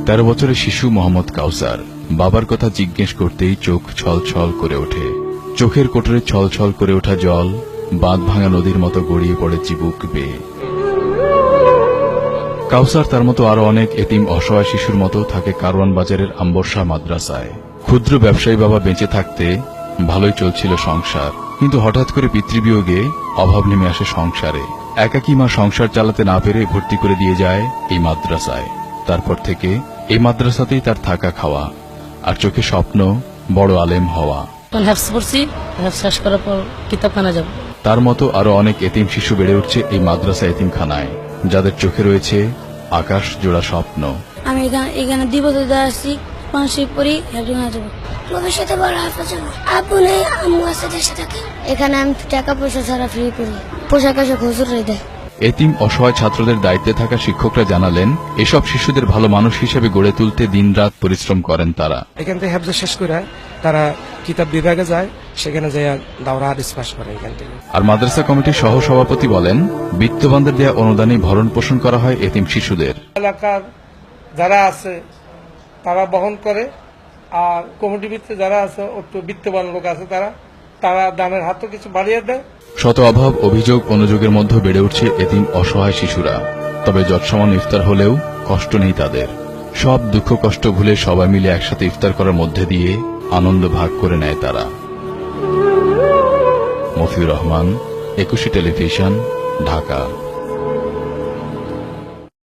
13 বছরের শিশু মোহাম্মদ কাউসার বাবার কথা জিজ্ঞেস করতেই চোখ ছলছল করে ওঠে। চোখের কোটরে ছলছল করে ওঠা জল বাঁধ ভাঙা নদীর মতো গড়িয়ে পড়ে চিবুক বেয়ে। কাউসার তার মতো আরো অনেক এতিম অসহায় শিশুর মতো থাকে কারওয়ান বাজারের আম্বরশা মাদ্রাসায়। ক্ষুদ্র ব্যবসায়ী বাবা বেঁচে থাকতে ভালোই চলছিল সংসার, কিন্তু হঠাৎ করে পিতৃবিয়োগে অভাব নেমে আসে সংসারে। একাকী মা সংসার চালাতে না পেরে ভর্তি করে দিয়ে যায় এই মাদ্রাসায়। তারপর থেকে এই মাদ্রাসাতেই তার থাকা খাওয়া, আর চোখে স্বপ্ন বড় আলেম হওয়া। শেষ করার পর কিতাবখানা যাব। তার মতো আরো অনেক এতিম শিশু বেড়ে উঠছে এই মাদ্রাসা এতিমখানায়, যাদের চোখে রয়েছে আকাশ জোড়া স্বপ্ন। আমি এখানে 2 বছর ধরে আসছি, পাঁচশো পড়ি হেফজখানা যাব। ভবিষ্যতে বড় হাফেজ হবো। আব্বু নেই, আম্মু আছে, দেশে থাকে। এখানে আমি টাকা পয়সা ছাড়া ফ্রি পড়ি, পোশাক আশাক হুজুররাই দেয়। এতিম অসহায় ছাত্রদের দায়িত্বে থাকা শিক্ষকরা জানালেন, এসব শিশুদের ভালো মানুষ হিসেবে গড়ে তুলতে দিনরাত পরিশ্রম করেন তারা। এখান থেকে হেফজ শেষ করে তারা কিতাব বিভাগে যায়, সেখানে যায় দাওরা হাদিস পাস করে এখান থেকে। আর মাদ্রাসা কমিটির সহ সভাপতি বলেন, বিত্তবানদের দেয়া অনুদানে ভরণ পোষণ করা হয় এতিম শিশুদের। এলাকার যারা আছে তারা বহন করে, আর কমিটির ভিতরে যারা আছে একটু বিত্তবান লোক আছে তারা দানের হাতও কিছু বাড়িয়ে দেয়। শত অভাব অভিযোগ অনুযোগের মধ্যে বেড়ে উঠছে এতিম অসহায় শিশুরা। তবে যৎসমান ইফতার হলেও কষ্ট নেই তাদের। সব দুঃখ কষ্ট ভুলে সবাই মিলে একসাথে ইফতার করার মধ্যে দিয়ে আনন্দ ভাগ করে নেয় তারা। মফিউর রহমান, 21 টেলিভিশন, ঢাকা।